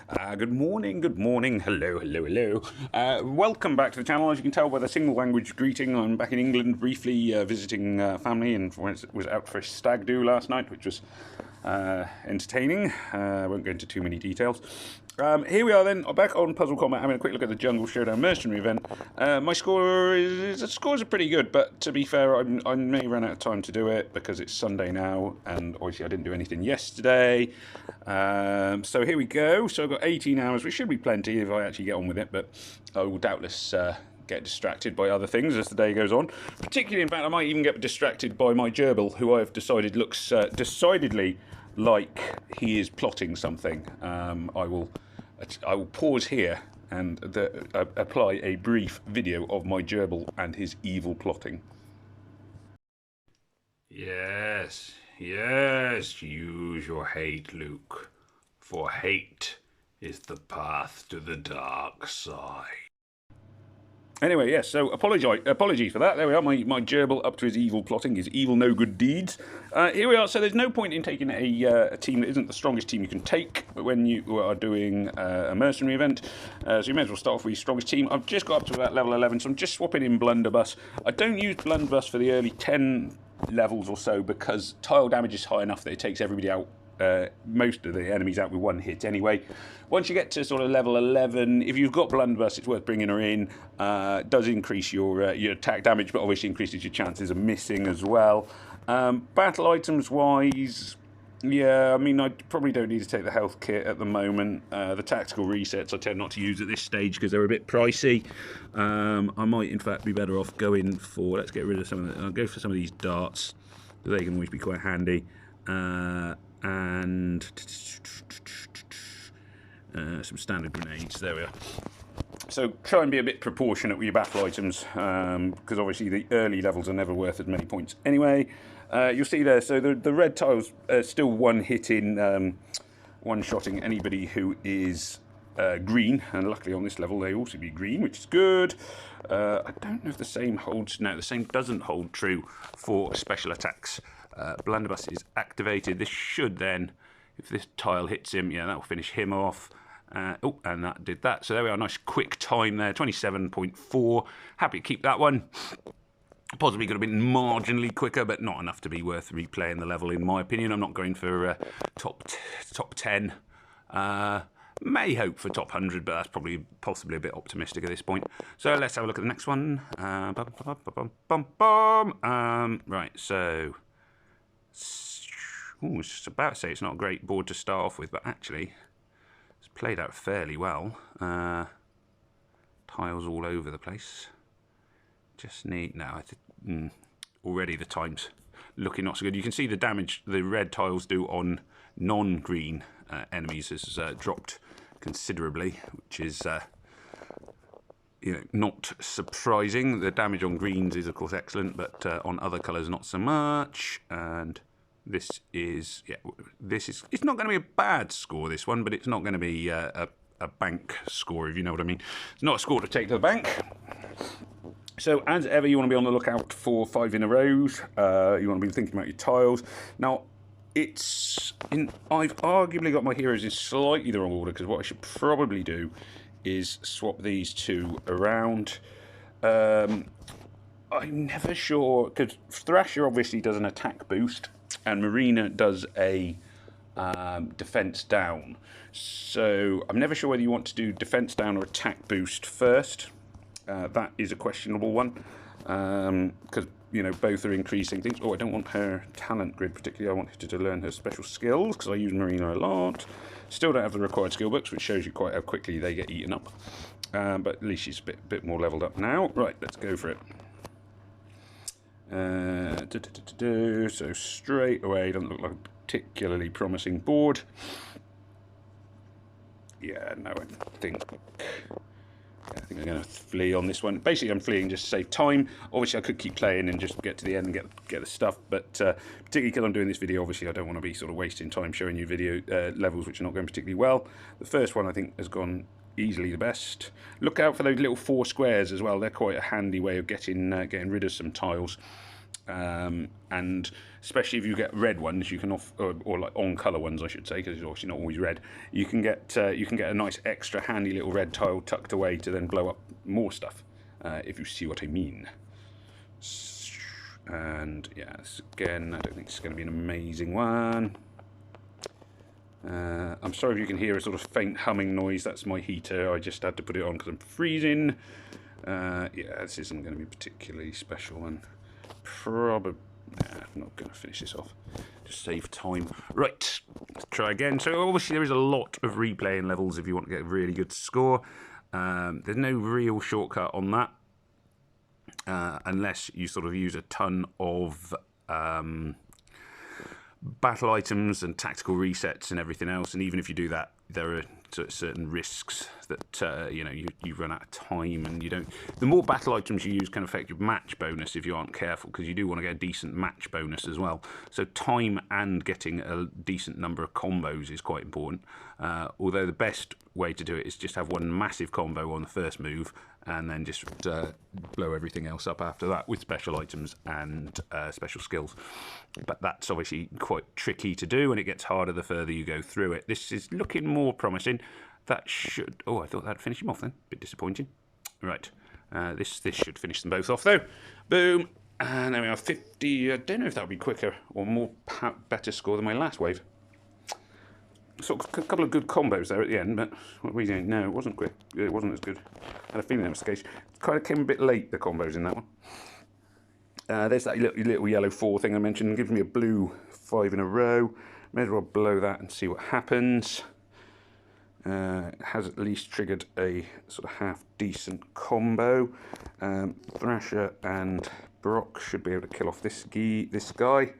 Good morning, hello, welcome back to the channel. As you can tell by the single language greeting, I'm back in England briefly visiting family, and was out for a stag do last night, which was entertaining. I won't go into too many details. Here we are then, back on Puzzle Combat, having a quick look at the Jungle Showdown mercenary event. My scores are pretty good, but to be fair, I may run out of time to do it because it's Sunday now, and obviously I didn't do anything yesterday. So here we go. So I've got 18 hours, which should be plenty if I actually get on with it, but I will doubtless get distracted by other things as the day goes on. Particularly, in fact, I might even get distracted by my gerbil, who I've decided looks decidedly like he is plotting something. I will pause here and apply a brief video of my gerbil and his evil plotting. Yes, use your hate, Luke, for hate is the path to the dark side. Anyway, yes, so apologies for that. There we are, my gerbil up to his evil plotting, his evil no good deeds. Here we are, so there's no point in taking a team that isn't the strongest team you can take when you are doing a mercenary event. So you may as well start off with your strongest team. I've just got up to about level 11, so I'm just swapping in Blunderbuss. I don't use Blunderbuss for the early 10 levels or so because tile damage is high enough that it takes everybody out, most of the enemies out with one hit anyway. Once you get to sort of level 11, if you've got Blunderbuss, it's worth bringing her in. It does increase your attack damage, but obviously increases your chances of missing as well. Battle items wise, yeah, I mean, I probably don't need to take the health kit at the moment. The tactical resets I tend not to use at this stage because they're a bit pricey. I might in fact be better off going for, let's get rid of some of I'll go for some of these darts. They can always be quite handy. And some standard grenades. There we are. So try and be a bit proportionate with your battle items, because obviously the early levels are never worth as many points anyway. You'll see there, so the red tiles are still one-hitting, one-shotting anybody who is green, and luckily on this level they also be green, which is good. I don't know if the same holds, no, the same doesn't hold true for special attacks. Blunderbuss is activated. This should then, if this tile hits him, yeah, that will finish him off. Oh, and that did that. So there we are, nice quick time there, 27.4. Happy to keep that one. Possibly could have been marginally quicker, but not enough to be worth replaying the level, in my opinion. I'm not going for top 10. May hope for top 100, but that's possibly a bit optimistic at this point. So let's have a look at the next one. Right, so... Ooh, I was just about to say it's not a great board to start off with, but actually it's played out fairly well. Tiles all over the place. Just need now. Already the time's looking not so good. You can see the damage the red tiles do on non-green enemies has dropped considerably, which is not surprising. The damage on greens is of course excellent, but on other colours not so much. And this is, yeah, it's not going to be a bad score, this one, but it's not going to be a bank score, if you know what I mean. It's not a score to take to the bank. So as ever, you want to be on the lookout for 5 in a rows. You want to be thinking about your tiles. Now, I've arguably got my heroes in slightly the wrong order, because what I should probably do is swap these two around. I'm never sure, because Thrasher obviously does an attack boost, and Marina does a defense down. So I'm never sure whether you want to do defense down or attack boost first. That is a questionable one, because both are increasing things. Oh, I don't want her talent grid particularly. I want her to learn her special skills, because I use Marina a lot. Still don't have the required skill books, which shows you quite how quickly they get eaten up. But at least she's a bit more leveled up now. Right, let's go for it. So straight away, doesn't look like a particularly promising board. Yeah, no, I think I'm going to flee on this one. Basically, I'm fleeing just to save time. Obviously, I could keep playing and just get to the end and get the stuff, but particularly because I'm doing this video, obviously, I don't want to be sort of wasting time showing you video levels which are not going particularly well. The first one, I think, has gone easily the best. Look out for those little 4 squares as well. They're quite a handy way of getting rid of some tiles. and especially if you get red ones, you can or like on colour ones, I should say, because it's obviously not always red. You can get a nice extra handy little red tile tucked away to then blow up more stuff, if you see what I mean. And yeah, again, I don't think it's going to be an amazing one. I'm sorry if you can hear a sort of faint humming noise. That's my heater. I just had to put it on because I'm freezing. Yeah, this isn't going to be particularly special, and probably I'm not going to finish this off. Just save time. Right, let's try again. So obviously there is a lot of replaying levels if you want to get a really good score. There's no real shortcut on that, unless you sort of use a ton of battle items and tactical resets and everything else. And even if you do that, there are certain risks that you run out of time, and you don't. The more battle items you use can affect your match bonus if you aren't careful, because you do want to get a decent match bonus as well. So time and getting a decent number of combos is quite important. Although the best way to do it is just have one massive combo on the first move, and then just blow everything else up after that with special items and special skills. But that's obviously quite tricky to do, and it gets harder the further you go through it. This is looking more promising. That should... Oh, I thought that'd finish him off then. Bit disappointing. Right. This should finish them both off, though. Boom. And there we are, 50... I don't know if that would be quicker or more better score than my last wave. Sort of a couple of good combos there at the end, but what we don't know, it wasn't quick. It wasn't as good. I had a feeling that was the case. It kind of came a bit late, the combos in that one. There's that little yellow 4 thing I mentioned. It gives me a blue 5 in a row. May as well blow that and see what happens. It has at least triggered a sort of half-decent combo. Thrasher and Brock should be able to kill off this guy.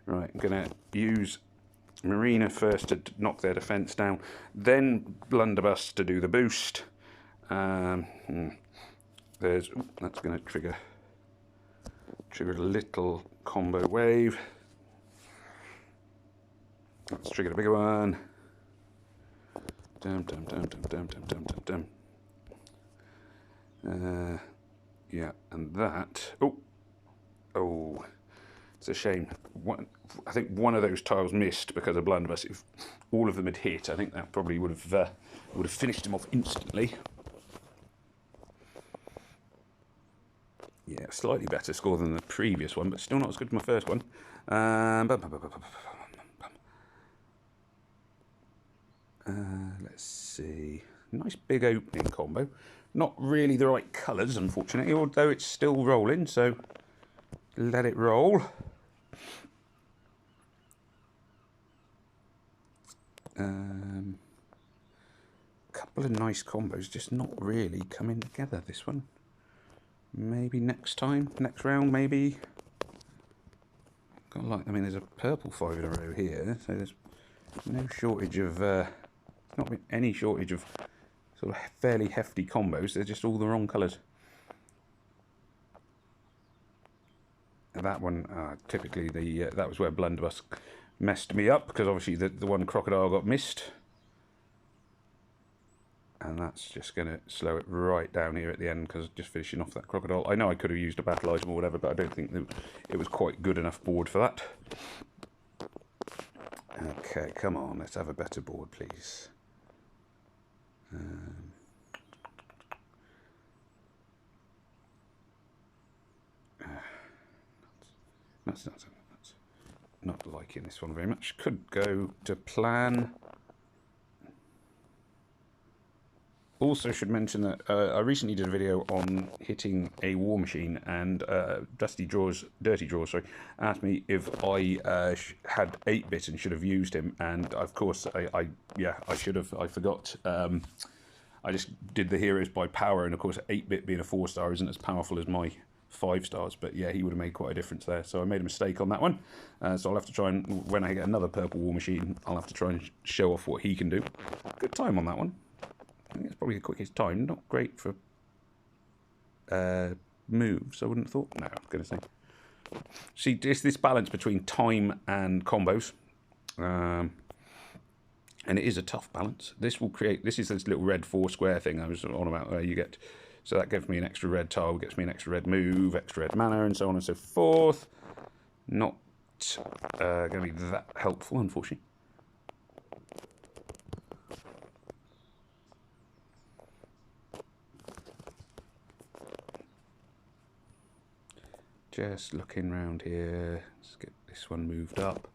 Right, I'm going to use Marina first to knock their defence down, then Blunderbuss to do the boost. That's going to trigger a little combo wave. Let's trigger a bigger one. Dum dum dum dum dum dum dum dum dum. Yeah, and that. Oh, it's a shame. I think one of those tiles missed because of Blunderbuss. If all of them had hit, I think that probably would have finished him off instantly. Yeah, slightly better score than the previous one, but still not as good as my first one. Let's see. Nice big opening combo. Not really the right colours, unfortunately, although it's still rolling, so let it roll. Couple of nice combos, just not really coming together, this one. Maybe next time, next round, maybe. I mean, there's a purple 5 in a row here, so there's no shortage of, not been any shortage of sort of fairly hefty combos. They're just all the wrong colours. That one, typically, that was where Blunderbuss messed me up, because obviously the one crocodile got missed. And that's just going to slow it right down here at the end, because just finishing off that crocodile. I know I could have used a battle item or whatever, but I don't think that it was quite good enough board for that. Okay, come on, let's have a better board, please. That's not liking this one very much. Could go to plan. Also should mention that I recently did a video on hitting a war machine, and Dirty Drawers, asked me if I had 8-bit and should have used him, and of course I should have. I forgot. I just did the heroes by power, and of course 8-bit being a 4-star isn't as powerful as my 5 stars, but yeah, he would have made quite a difference there. So I made a mistake on that one. So I'll have to try and, when I get another purple war machine, I'll have to try and show off what he can do. Good time on that one. I think it's probably the quickest time. Not great for moves, I wouldn't have thought. No, I was going to say. See, it's this balance between time and combos. And it is a tough balance. This will create, this is this little red 4 square thing I was on about, where you get, so that gives me an extra red tile, gets me an extra red move, extra red mana, and so on and so forth. Not going to be that helpful, unfortunately. Just looking around here. Let's get this one moved up.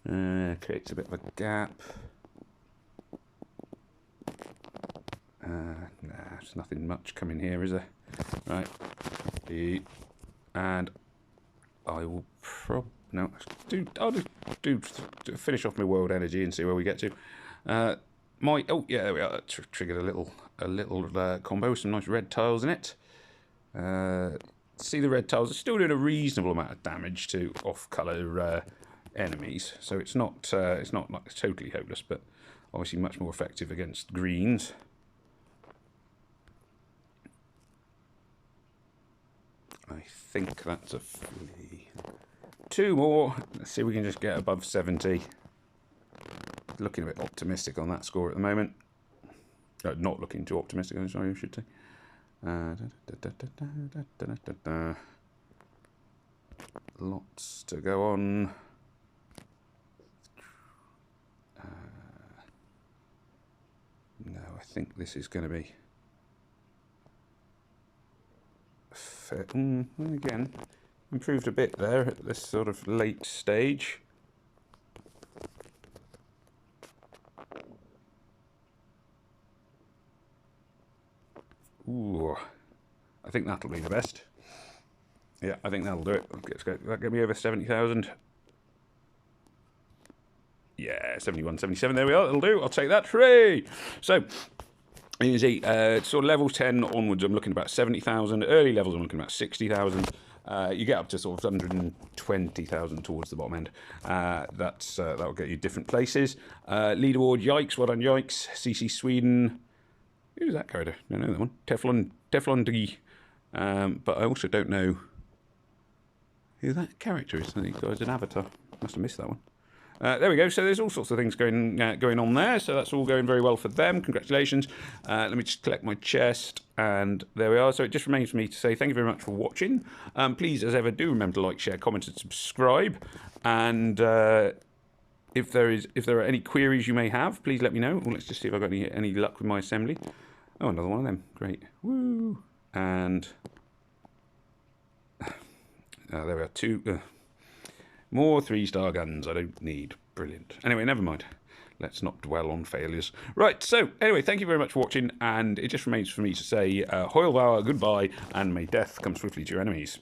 Creates a bit of a gap. Nah, there's nothing much coming here, is there? Right. And I will I'll just finish off my world energy and see where we get to. Oh yeah, there we are. Triggered a little combo with some nice red tiles in it. See, the red tiles are still doing a reasonable amount of damage to off-color enemies, so it's not like totally hopeless, but obviously much more effective against greens. I think that's a flea. 2 more. Let's see if we can just get above 70. Looking a bit optimistic on that score at the moment. Not looking too optimistic, I'm sorry, I should say. Lots to go on. No, I think this is going to be fair. Again, improved a bit there at this sort of late stage. Ooh, I think that'll be the best. Yeah, I think that'll do it. That'll get me over 70,000. Yeah, 71, 77, there we are, that'll do. I'll take that, hooray! So, you can see, sort of level 10 onwards, I'm looking about 70,000. Early levels, I'm looking about 60,000. You get up to sort of 120,000 towards the bottom end. That'll get you different places. Leaderboard, yikes, well done, yikes. CC Sweden. Who's that character? I don't know that one. Teflon D. But I also don't know who that character is. I think it's an avatar. Must have missed that one. There we go. So there's all sorts of things going on there. So that's all going very well for them. Congratulations. Let me just collect my chest. And there we are. So it just remains for me to say thank you very much for watching. Please, as ever, do remember to like, share, comment, and subscribe. And if there are any queries you may have, please let me know. Well, let's just see if I've got any luck with my assembly. Oh, another one of them. Great. Woo! And there we are. 2 more 3-star guns I don't need. Brilliant. Anyway, never mind. Let's not dwell on failures. Right, so anyway, thank you very much for watching, and it just remains for me to say, Hoil Vower, goodbye, and may death come swiftly to your enemies.